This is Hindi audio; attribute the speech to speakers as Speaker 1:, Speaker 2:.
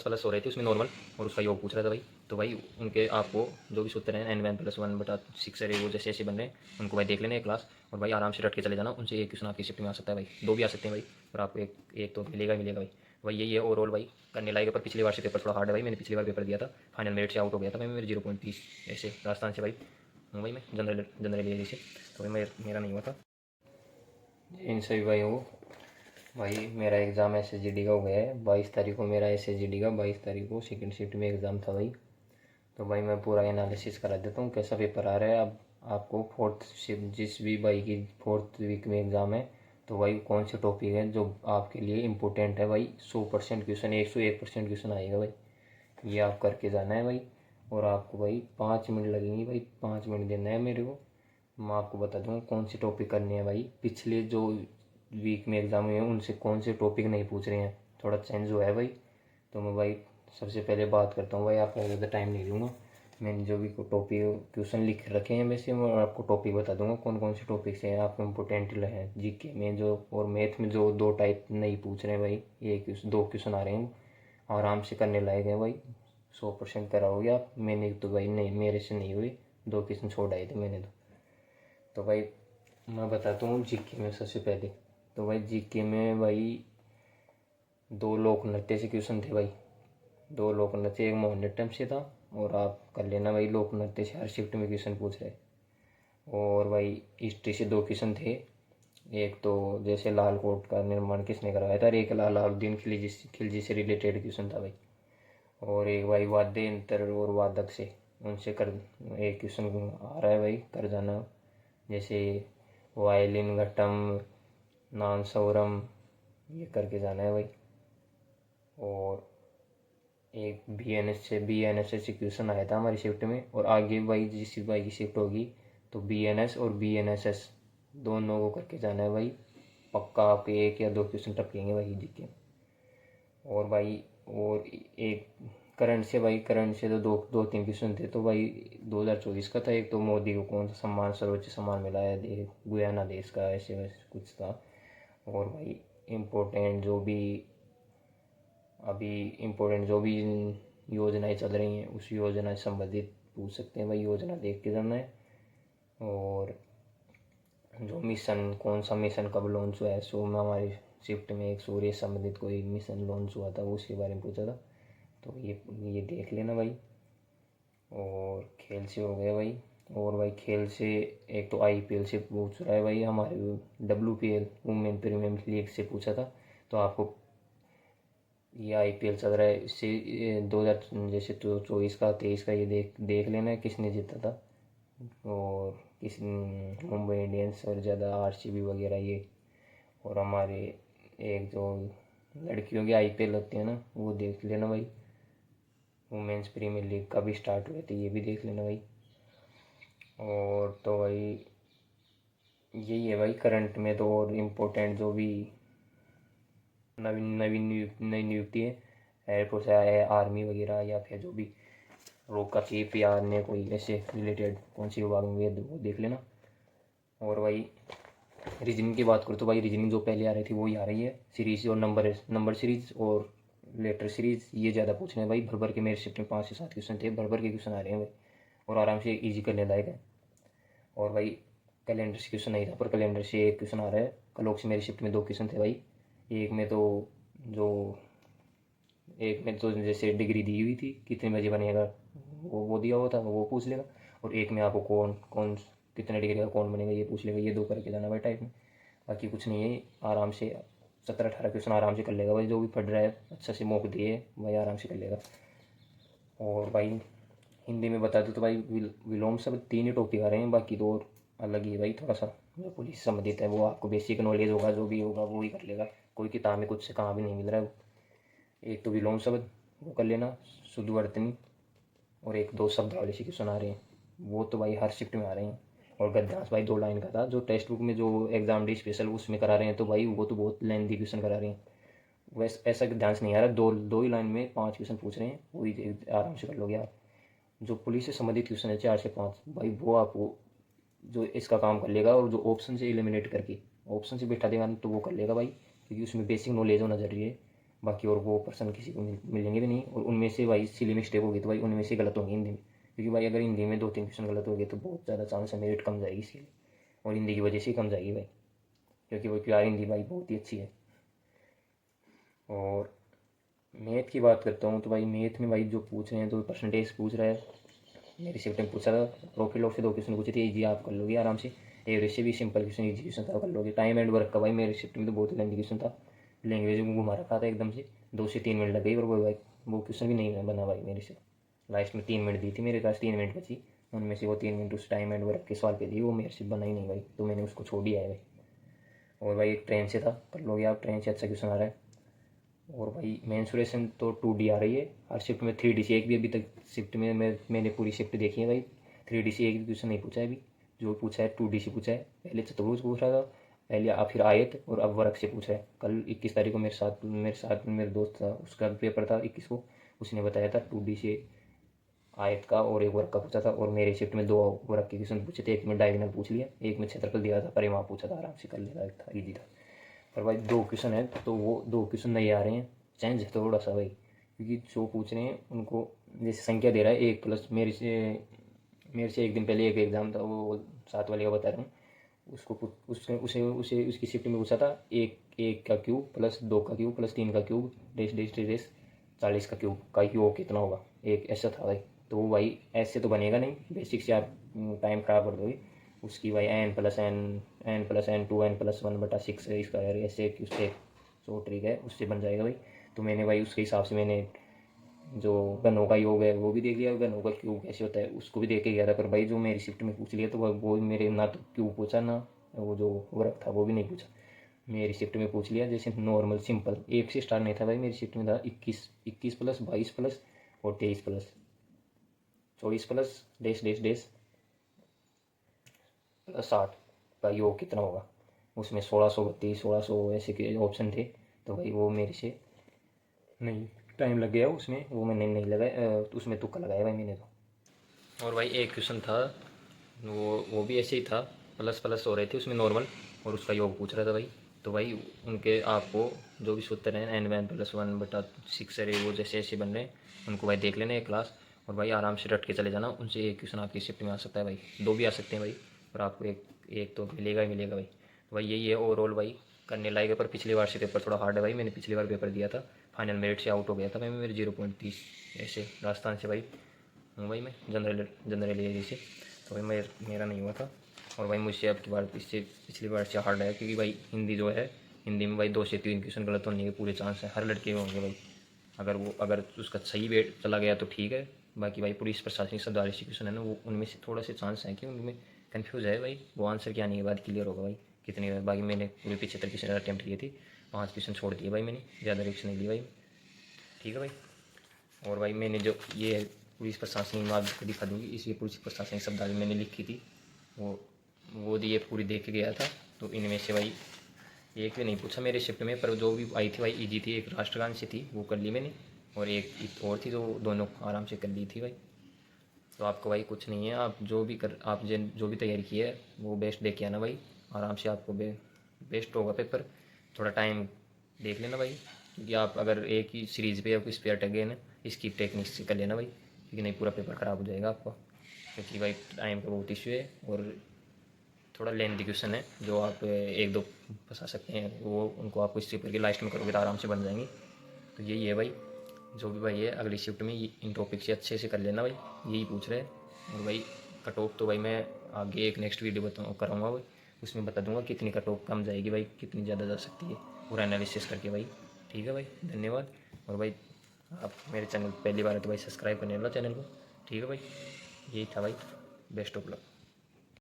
Speaker 1: प्लस हो रहे थे उसमें नॉर्मल, और उसका योग पूछ रहा था भाई। तो भाई उनके आपको जो भी सूत्र हैं n1+1/6 है वो जैसे ऐसे बन रहे हैं उनको भाई देख लेना एक क्लास, और भाई आराम से रट के चले जाना। उनसे एक क्वेश्चन आपकी शिफ्ट में आ सकता है भाई, दो भी आ सकते हैं भाई, और आपको एक एक तो मिलेगा ही मिलेगा भाई। भाई यही है ओवरऑल भाई करने लायक है। पर पिछली बार से पेपर थोड़ा हार्ड है भाई, मैंने पिछली बार पेपर दिया था, फाइनल मेरिट से आउट हो गया था भाई, मेरे 0.30 ऐसे राजस्थान से भाई हूँ भाई मैं जनरल एरिया से, तो भाई मेरा नहीं हुआ था। इनसे भी भाई हो भाई मेरा एग्ज़ाम SSGD का हो गया है 22 तारीख को, मेरा SSGD का 22 तारीख को सेकंड शिफ्ट में एग्ज़ाम था भाई। तो भाई मैं पूरा एनालिसिस करा देता हूँ कैसा पेपर आ रहा है। अब आपको फोर्थ शिफ्ट जिस भी भाई की फोर्थ वीक में एग्ज़ाम है, तो भाई कौन से टॉपिक है जो आपके लिए इम्पोर्टेंट है भाई, 100% क्वेश्चन 101% क्वेश्चन आएगा भाई, ये आप करके जाना है भाई। और आपको भाई 5 मिनट लगेंगे भाई, 5 मिनट देना है मेरे को, मैं आपको बता दूँगा कौन सी टॉपिक करनी है भाई। पिछले जो वीक में एग्ज़ाम हुए हैं उनसे कौन से टॉपिक नहीं पूछ रहे हैं, थोड़ा चेंज हुआ है भाई। तो मैं भाई सबसे पहले बात करता हूँ भाई, आपको ज़्यादा टाइम नहीं लूँगा। मैंने जो भी टॉपिक क्वेश्चन लिख रखे हैं वैसे मैं आपको टॉपिक बता दूंगा कौन कौन से टॉपिक से हैं आपको इम्पोर्टेंट हैं जीके में जो, और मैथ में जो दो टाइप नहीं पूछ रहे हैं भाई, एक दो क्वेश्चन आ रहे हैं आराम से करने लायक हैं भाई, 100% कराओगे आप। मैंने तो भाई नहीं, मेरे से नहीं हुई, दो क्वेश्चन छोड़ आए थे मैंने तो भाई मैं बताता हूँ जीके में सबसे पहले। तो भाई जीके में भाई दो लोक नृत्य से क्वेश्चन थे भाई, दो लोक नृत्य, एक मोहिनीअट्टम से था, और आप कर लेना भाई लोक नृत्य से हर शिफ्ट में क्वेश्चन पूछ रहे। और भाई हिस्ट्री से दो क्वेश्चन थे, एक तो जैसे लाल कोट का निर्माण किसने करवाया था, और एक अलाउद्दीन खिलजी से रिलेटेड क्वेश्चन था भाई। और एक भाई वाद्य यंत्र और वादक से, उनसे कर एक क्वेश्चन आ रहा है भाई, कर जाना। जैसे वायलिन, घटम, नादस्वरम, ये करके जाना है भाई। और एक बी एन एस से क्वेश्चन आया था हमारी शिफ्ट में, और आगे भाई जिस भाई की शिफ्ट होगी तो BNS और BNSS दोनों को करके जाना है भाई, पक्का आपके एक या दो क्वेश्चन टपकेंगे भाई जी के। और भाई और एक करंट से भाई, करंट से तो दो दो तीन क्वेश्चन थे, तो भाई 2024 का था, एक तो मोदी को कौन सा सम्मान, सर्वोच्च सम्मान मिला है गुयाना देश का, ऐसे वैसे कुछ था। और भाई इम्पोर्टेंट जो भी अभी इम्पोर्टेंट जो भी योजनाएं चल रही हैं उस योजना से संबंधित पूछ सकते हैं भाई, योजना देख के जाना है। और जो मिशन कौन सा मिशन कब लॉन्च हुआ है, सो में हमारी शिफ्ट में एक सूर्य संबंधित कोई मिशन लॉन्च हुआ था उसके बारे में पूछा था, तो ये देख लेना भाई। और खेल से हो गया भाई। और भाई खेल से एक तो IPL से पूछ रहा है भाई, हमारे WPL वुमेन प्रीमियम लीग से पूछा था। तो आपको ये IPL चल रहा है, इससे 2000 जैसे तो 24 का 23 का ये देख देख लेना है किसने जीता था, और किस मुंबई इंडियंस और ज़्यादा RCB वगैरह ये। और हमारे एक जो लड़कियों की IPL होती है ना वो देख लेना भाई, वुमेंस प्रीमियर लीग का भी स्टार्ट हुए थे ये भी देख लेना भाई। और तो भाई यही है भाई करंट में तो, और इम्पोर्टेंट जो भी नई नियुक्ति है एयरफोर्स है, आर्मी वगैरह, या फिर जो भी रोग का चीफ या अन्य कोई ऐसे रिलेटेड कौन सी विभाग में वो देख लेना। और भाई रीजनिंग की बात करूँ तो भाई रीजनिंग जो पहले आ रही थी वही आ रही है, सीरीज और नंबर सीरीज और लेटर सीरीज ये ज़्यादा पूछ रहे हैं भाई, भर भर के मेरे शिफ्ट में 5 से 7 क्वेश्चन थे, भर भर के क्वेश्चन आ रहे हैं भाई, और आराम से ईजी करने लायक है। और भाई कैलेंडर से क्वेश्चन नहीं था, पर कैलेंडर से एक क्वेश्चन आ रहा है, कल से मेरी शिफ्ट में दो क्वेश्चन थे भाई। एक में तो जो एक में तो जैसे डिग्री दी हुई थी कितने बजे बनेगा वो दिया हुआ था, वो पूछ लेगा। और एक में आपको कौन कौन कितने डिग्री का कौन बनेगा ये पूछ लेगा, ये दो करके जाना भाई टाइप में, बाकी कुछ नहीं है। आराम से 17-18 क्वेश्चन आराम से कर लेगा भाई, जो भी पढ़ रहा है अच्छा से मौक दिए भाई आराम से कर लेगा। और भाई हिंदी में बता दूँ तो भाई विलोम शब्द 3 ही टॉपिक आ रहे हैं, बाकी तो और अलग ही है भाई, थोड़ा सा जो पुलिस से संबंधित है वो आपको बेसिक नॉलेज होगा, जो भी होगा वो ही कर लेगा, कोई किताब में कुछ से कहाँ भी नहीं मिल रहा है। एक तो विलोम शब्द वो कर लेना, शुद्ध वर्तनी, और एक दो शब्दावली से क्वेश्चन आ रहे हैं, वो तो भाई हर शिफ्ट में आ रहे हैं। और गद्यांश भाई 2 लाइन का था जो टेक्स्ट बुक में जो एग्जाम डे स्पेशल उसमें करा रहे हैं, तो भाई वो तो बहुत लेंथी क्वेश्चन करा रहे हैं, वैसे ऐसा गद्यांश नहीं आ रहा, दो दो ही लाइन में 5 क्वेश्चन पूछ रहे हैं, वही आराम से कर लोगे आप। जो पुलिस से संबंधित क्वेश्चन है 4 से 5 भाई वो आपको जो इसका काम कर लेगा, और जो ऑप्शन से एलिमिनेट करके ऑप्शन से बैठा देगा तो वो कर लेगा भाई, क्योंकि उसमें बेसिक नॉलेज होना जरूरी है। बाकी और वो पर्सन किसी को मिलेंगे भी नहीं। और उनमें से भाई सिली मिस्टेक होगी तो भाई उनमें से गलत होंगी हिंदी में, क्योंकि भाई अगर हिंदी में 2-3 क्वेश्चन गलत हो गए तो बहुत ज़्यादा चांस है मेरिट कम जाएगी इसके लिए, और हिंदी की वजह से ही कम जाएगी भाई, क्योंकि वो यार हिंदी भाई बहुत ही अच्छी है। और मैथ की बात करता हूँ तो भाई मैथ में भाई जो पूछ रहे हैं तो परसेंटेज पूछ रहा है। मेरी शिफ्ट में पूछा था, प्रॉफिट लॉस से 2 क्वेश्चन पूछे थे, ईजी आप कर लोगे आराम से। एवरेज से भी सिंपल क्वेश्चन, ईजी क्वेश्चन था, कर लोगे। टाइम एंड वर्क का भाई मेरी शिफ्ट में तो बहुत लेंथी क्वेश्चन था, लैंग्वेज में घुमा रखा था एकदम से, 2 से 3 मिनट लग गई, और वो क्वेश्चन भी नहीं बना भाई मेरे से। लास्ट में 3 मिनट दी थी मेरे पास, 3 मिनट बची, उनमें से वो 3 मिनट उस टाइम एंड वर्क के सवाल पे दी, वो मेरे से बना ही नहीं भाई, तो मैंने उसको छोड़ दिया है भाई। और भाई एक ट्रेन से था, कर लोगे आप, ट्रेन से अच्छा क्वेश्चन आ रहा है। और भाई मेंसुरेशन तो 2D आ रही है हर शिफ्ट में, 3D से एक भी अभी तक शिफ्ट में मैंने पूरी शिफ्ट देखी है भाई, 3D से एक भी क्वेश्चन नहीं पूछा है अभी। जो पूछा है 2D से पूछा है, पहले चतुर्भुज पूछ रहा था, पहले फिर आयत, और अब वर्ग से पूछ रहा है। कल 21 तारीख को मेरे साथ मेरे दोस्त था, उसका पेपर था 21 को, उसने बताया था 2D से आयत का और एक वर्ग का पूछा था। और मेरे शिफ्ट में 2 वर्ग के क्वेश्चन पूछे थे, एक में डायगोनल पूछ लिया, एक में क्षेत्रफल दिया था, परिमाप पूछा था, आराम से कर लेता था, ईजी था। पर भाई 2 क्वेश्चन है तो वो 2 क्वेश्चन नहीं आ रहे हैं, चेंज है थोड़ा सा भाई, क्योंकि जो पूछ रहे हैं उनको जैसे संख्या दे रहा है 1 प्लस, मेरे से एक दिन पहले एक एग्ज़ाम था, वो 7 वाले का बता रहा हूँ, उसको उसने उसे उसे उसकी शिफ्ट में पूछा था, एक एक का क्यूब प्लस 2 का क्यूब प्लस 3 का क्यूब डेस डेस डेस डेस 40 का क्यूब का क्यूब कितना होगा, एक ऐसा था भाई। तो वो भाई ऐसे तो बनेगा नहीं, बेसिक से आप टाइम खराब कर दोगे उसकी भाई, n+n +n+1/6 है इसका यार, ऐसे उससे जो ट्रिक है उससे बन जाएगा भाई। तो मैंने भाई उसके हिसाब से मैंने जो घनों का योग है वो भी देख लिया, घनों का क्यूब कैसे होता है उसको भी देख के गया था। पर भाई जो मेरी शिफ्ट में पूछ लिया तो वो मेरे ना तो क्यूब पूछा, ना वो जो वर्क था वो भी नहीं पूछा, मेरी शिफ्ट में पूछ लिया जैसे नॉर्मल सिंपल, एक से स्टार्ट नहीं था भाई। मेरी शिफ्ट में था 21 प्लस 22 प्लस और 23 प्लस 24 प्लस डेस डेस डेस 60 का योग कितना होगा, उसमें 1632 1600 ऐसे के ऑप्शन थे। तो भाई वो मेरे से नहीं, टाइम लग गया उसमें, वो मैंने नहीं लगाया, तो उसमें तुक्का लगाया भाई मैंने तो। और भाई एक क्वेश्चन था, वो भी ऐसे ही था, प्लस प्लस हो रहे थे उसमें नॉर्मल, और उसका योग पूछ रहा था भाई। तो भाई उनके आपको जो भी सूत्र हैं n1+1/6 है वो जैसे ऐसे बन रहे हैं, उनको भाई देख लेना एक क्लास, और भाई आराम से रट के चले जाना, उनसे एक क्वेश्चन आपकी शिफ्ट में आ सकता है भाई, 2 भी आ सकते हैं भाई, पर आपको एक एक तो मिलेगा ही मिलेगा भाई। तो भाई यही है ओवरऑल भाई, करने लायक है। पर पिछली बार से पेपर थोड़ा हार्ड है भाई, मैंने पिछली बार पेपर दिया था, फाइनल मेरिट से आउट हो गया था भाई, मेरे 0.30 ऐसे, राजस्थान से भाई हूँ भाई, मैं जनरल एरिया से, तो भाई मेरा नहीं हुआ था। और भाई मुझसे अब की बार इससे पिछली बार से हार्ड है, क्योंकि भाई हिंदी जो है, हिंदी में भाई 2 से 3 क्वेश्चन गलत होने के पूरे चांस हैं, हर लड़के होंगे भाई। अगर उसका सही वेट चला गया तो ठीक है, बाकी भाई पुलिस प्रशासनिक सब वाले क्वेश्चन है ना, वो उनमें से थोड़ा से चांस है कि उनमें कन्फ्यूज है भाई, वो आंसर के आने के बाद क्लियर होगा भाई कितनी बार। बाकी मैंने पूरे 75 क्वेश्चन अटैम्प्ट किए थे, 5 क्वेश्चन छोड़ दिए भाई मैंने, ज़्यादा रिक्स नहीं ली भाई, ठीक है भाई। और भाई मैंने जो ये पुलिस प्रशासनिक मार्ग को दिखा दूँगी, इसलिए पुलिस प्रशासनिक शब्दावली मैंने लिखी थी, वो ये पूरी देख के गया था। तो इनमें से भाई एक भी नहीं पूछा मेरे शिफ्ट में, पर जो भी आई थी भाई ईजी थी, एक राष्ट्रगान से थी वो कर ली मैंने, और एक और थी जो दोनों आराम से कर ली थी भाई। तो आपको भाई कुछ नहीं है, आप जो भी तैयारी की है वो बेस्ट दे के आना भाई, आराम से आपको बेस्ट होगा पेपर। थोड़ा टाइम देख लेना भाई, क्योंकि आप अगर एक ही सीरीज़ पे या कोई स्पेयर टग गए ना, इसकी टेक्निक से कर लेना भाई, क्योंकि नहीं पूरा पेपर ख़राब हो जाएगा आपका, क्योंकि भाई टाइम का बहुत इशू है, और थोड़ा लेंथी क्वेश्चन है, जो आप 1-2 फंसा सकते हैं, वो उनको आपको इस पेपर के लास्ट में करोगे तो आराम से बन जाएंगे। तो यही है भाई, जो भी भाई है अगली शिफ्ट में इन टॉपिक से अच्छे से कर लेना भाई, यही पूछ रहे हैं। और भाई कट ऑफ तो भाई मैं आगे एक नेक्स्ट वीडियो कराऊँगा भाई, उसमें बता दूंगा कितनी कट ऑफ कम जाएगी भाई, कितनी ज़्यादा जा सकती है, पूरा एनालिसिस करके भाई, ठीक है भाई, धन्यवाद। और भाई आप मेरे चैनल पहली बार है तो भाई सब्सक्राइब करने वाला चैनल को, ठीक है भाई, यही था भाई, बेस्ट ऑफ लक।